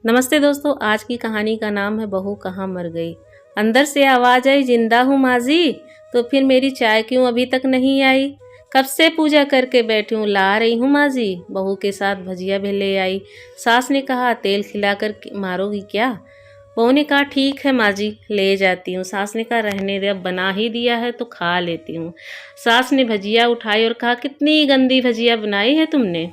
नमस्ते दोस्तों, आज की कहानी का नाम है बहू कहाँ मर गई। अंदर से आवाज आई, जिंदा हूँ माँ जी। तो फिर मेरी चाय क्यों अभी तक नहीं आई? कब से पूजा करके बैठी हूँ, ला रही हूँ माँ जी। बहू के साथ भजिया भी ले आई। सास ने कहा, तेल खिलाकर मारोगी क्या? बहू ने कहा, ठीक है माँ जी, ले जाती हूँ। सास ने कहा, रहने दे, अब बना ही दिया है तो खा लेती हूँ। सास ने भजिया उठाई और कहा, कितनी गंदी भजिया बनाई है तुमने।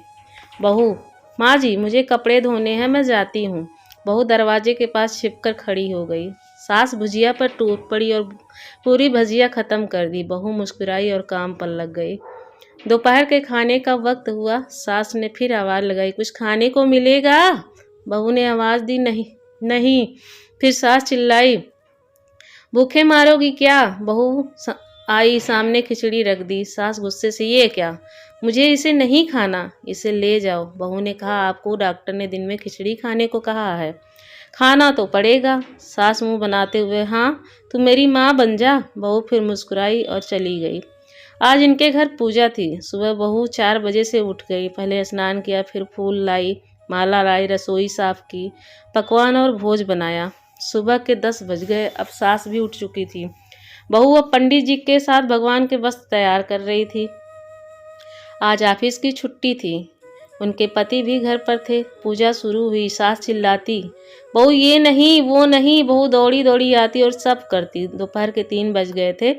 बहू, माँ जी मुझे कपड़े धोने हैं, मैं जाती हूँ। बहू दरवाजे के पास छिपकर खड़ी हो गई। सास भुजिया पर टूट पड़ी और पूरी भजिया खत्म कर दी। बहू मुस्कुराई और काम पर लग गई। दोपहर के खाने का वक्त हुआ। सास ने फिर आवाज लगाई, कुछ खाने को मिलेगा? बहू ने आवाज दी, नहीं नहीं। फिर सास चिल्लाई, भूखे मारोगी क्या? बहू आई, सामने खिचड़ी रख दी। सास गुस्से से, ये क्या? मुझे इसे नहीं खाना, इसे ले जाओ। बहू ने कहा, आपको डॉक्टर ने दिन में खिचड़ी खाने को कहा है, खाना तो पड़ेगा। सास मुंह बनाते हुए, हाँ तू मेरी माँ बन जा। बहू फिर मुस्कुराई और चली गई। आज इनके घर पूजा थी। सुबह बहू 4 बजे से उठ गई। पहले स्नान किया, फिर फूल लाई, माला लाई, रसोई साफ की, पकवान और भोज बनाया। सुबह के 10 बज गए। अब सास भी उठ चुकी थी। बहू अब पंडित जी के साथ भगवान के वस्त्र तैयार कर रही थी। आज ऑफिस की छुट्टी थी। उनके पति भी घर पर थे। पूजा शुरू हुई। सास चिल्लाती, बहू ये नहीं वो नहीं। बहू दौड़ी दौड़ी आती और सब करती। दोपहर के 3 बज गए थे।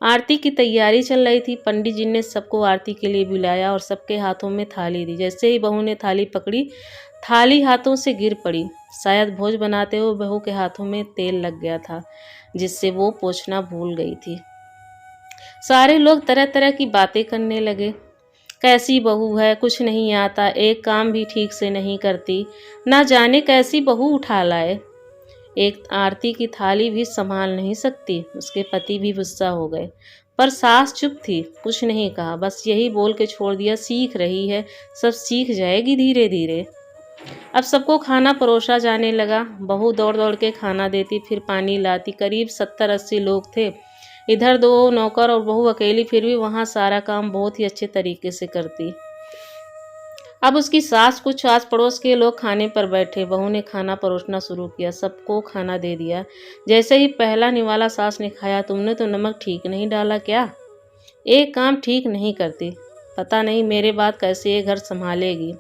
आरती की तैयारी चल रही थी। पंडित जी ने सबको आरती के लिए बुलाया और सबके हाथों में थाली दी। जैसे ही बहू ने थाली पकड़ी, थाली हाथों से गिर पड़ी। शायद भोज बनाते हुए बहू के हाथों में तेल लग गया था, जिससे वो पोंछना भूल गई थी। सारे लोग तरह तरह की बातें करने लगे। कैसी बहू है, कुछ नहीं आता, एक काम भी ठीक से नहीं करती, ना जाने कैसी बहू उठा लाए, एक आरती की थाली भी संभाल नहीं सकती। उसके पति भी गुस्सा हो गए, पर सास चुप थी, कुछ नहीं कहा, बस यही बोल के छोड़ दिया, सीख रही है, सब सीख जाएगी धीरे धीरे। अब सबको खाना परोसा जाने लगा। बहू दौड़ दौड़ के खाना देती, फिर पानी लाती। करीब 70-80 लोग थे। इधर 2 नौकर और बहू अकेली, फिर भी वहाँ सारा काम बहुत ही अच्छे तरीके से करती। अब उसकी सास, कुछ आस पड़ोस के लोग खाने पर बैठे। बहू ने खाना परोसना शुरू किया, सबको खाना दे दिया। जैसे ही पहला निवाला सास ने खाया, तुमने तो नमक ठीक नहीं डाला क्या? एक काम ठीक नहीं करती, पता नहीं मेरे बाद कैसे ये घर संभालेगी।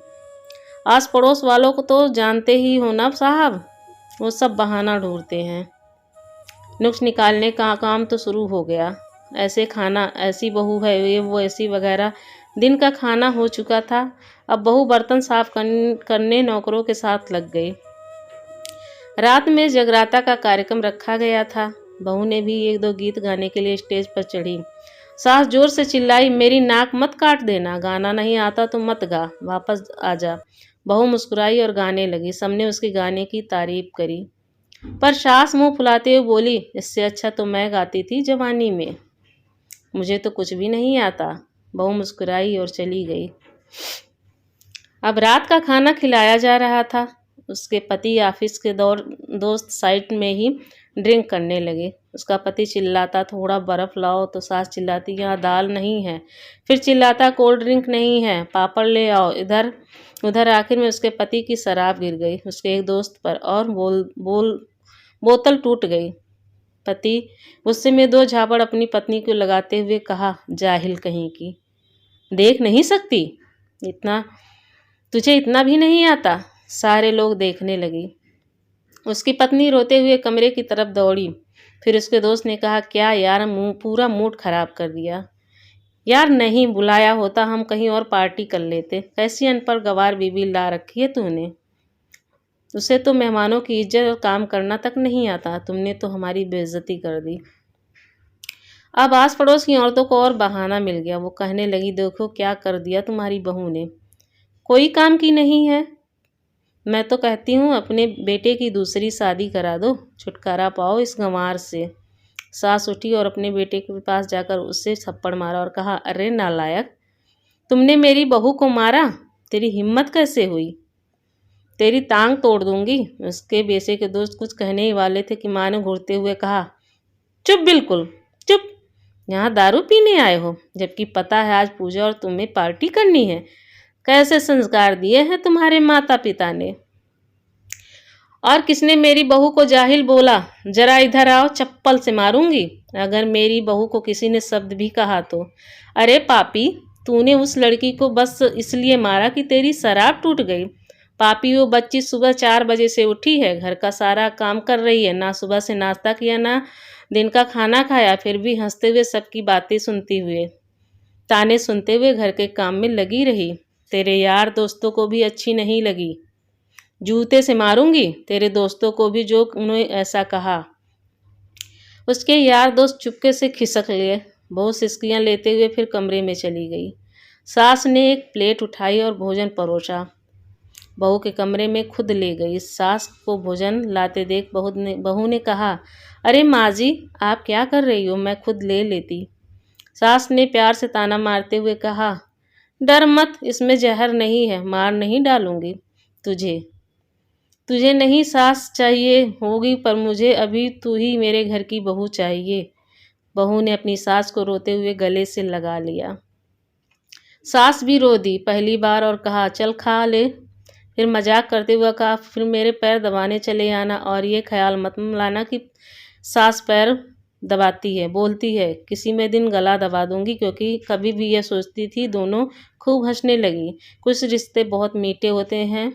आस पड़ोस वालों को तो जानते ही हो ना साहब, वो सब बहाना ढूंढते हैं। नुक्स निकालने का काम तो शुरू हो गया। ऐसे खाना, ऐसी बहू है ये वो, ऐसी वगैरह। दिन का खाना हो चुका था। अब बहू बर्तन साफ करने नौकरों के साथ लग गई। रात में जगराता का कार्यक्रम रखा गया था। बहू ने भी 1-2 गीत गाने के लिए स्टेज पर चढ़ी। सास जोर से चिल्लाई, मेरी नाक मत काट देना, गाना नहीं आता तो मत गा, वापस आ जा। बहू मुस्कुराई और गाने लगी। सबने उसके गाने की तारीफ करी, पर सास मुंह फुलाते हुए बोली, इससे अच्छा तो मैं गाती थी जवानी में, मुझे तो कुछ भी नहीं आता। बहू मुस्कुराई और चली गई। अब रात का खाना खिलाया जा रहा था। उसके पति ऑफिस के दोस्त साइड में ही ड्रिंक करने लगे। उसका पति चिल्लाता, थोड़ा बर्फ लाओ, तो सास चिल्लाती, यहाँ दाल नहीं है। फिर चिल्लाता, कोल्ड ड्रिंक नहीं है, पापड़ ले आओ। इधर उधर आखिर में उसके पति की शराब गिर गई उसके एक दोस्त पर और बोतल टूट गई। पति गुस्से में 2 झापड़ अपनी पत्नी को लगाते हुए कहा, जाहिल कहीं की, देख नहीं सकती, इतना तुझे इतना भी नहीं आता। सारे लोग देखने लगी। उसकी पत्नी रोते हुए कमरे की तरफ दौड़ी। फिर उसके दोस्त ने कहा, क्या यार, पूरा मूड खराब कर दिया। यार नहीं बुलाया होता, हम कहीं और पार्टी कर लेते। कैसी अनपढ़ गवार बीवी ला रखी है तूने, उसे तो मेहमानों की इज्जत और काम करना तक नहीं आता। तुमने तो हमारी बेइज्जती कर दी। अब आस पड़ोस की औरतों को और बहाना मिल गया। वो कहने लगी, देखो क्या कर दिया तुम्हारी बहू ने, कोई काम की नहीं है। मैं तो कहती हूँ अपने बेटे की दूसरी शादी करा दो, छुटकारा पाओ इस गंवार से। सास उठी और अपने बेटे के पास जाकर उससे थप्पड़ मारा और कहा, अरे नालायक, तुमने मेरी बहू को मारा, तेरी हिम्मत कैसे हुई, तेरी टांग तोड़ दूंगी। उसके बेटे के दोस्त कुछ कहने ही वाले थे कि माँ ने घूरते हुए कहा, चुप, बिल्कुल चुप, यहाँ दारू पीने आए हो, जबकि पता है आज पूजा और तुम्हें पार्टी करनी है। कैसे संस्कार दिए हैं तुम्हारे माता पिता ने। और किसने मेरी बहू को जाहिल बोला? जरा इधर आओ, चप्पल से मारूंगी अगर मेरी बहू को किसी ने शब्द भी कहा तो। अरे पापी, तूने उस लड़की को बस इसलिए मारा कि तेरी शराब टूट गई। पापी, वो बच्ची सुबह 4 बजे से उठी है, घर का सारा काम कर रही है, ना सुबह से नाश्ता किया ना दिन का खाना खाया, फिर भी हंसते हुए सबकी बातें सुनती हुए, ताने सुनते हुए घर के काम में लगी रही। तेरे यार दोस्तों को भी अच्छी नहीं लगी। जूते से मारूंगी तेरे दोस्तों को भी जो उन्हें ऐसा कहा। उसके यार दोस्त चुपके से खिसक लिए। बहुत सिसकियां लेते हुए फिर कमरे में चली गई। सास ने एक प्लेट उठाई और भोजन परोसा। बहू के कमरे में खुद ले गई। सास को भोजन लाते देख बहू ने कहा, अरे माँ जी, आप क्या कर रही हो, मैं खुद ले लेती। सास ने प्यार से ताना मारते हुए कहा, डर मत, इसमें जहर नहीं है, मार नहीं डालूंगी तुझे। तुझे नहीं सास चाहिए होगी, पर मुझे अभी तू ही मेरे घर की बहू चाहिए। बहू ने अपनी सास को रोते हुए गले से लगा लिया। सास भी रो दी पहली बार और कहा, चल खा ले। फिर मजाक करते हुए कहा, फिर मेरे पैर दबाने चले आना, और ये ख्याल मत लाना कि सास पैर दबाती है, बोलती है किसी में दिन गला दबा दूंगी, क्योंकि कभी भी यह सोचती थी। दोनों खूब हंसने लगी। कुछ रिश्ते बहुत मीठे होते हैं।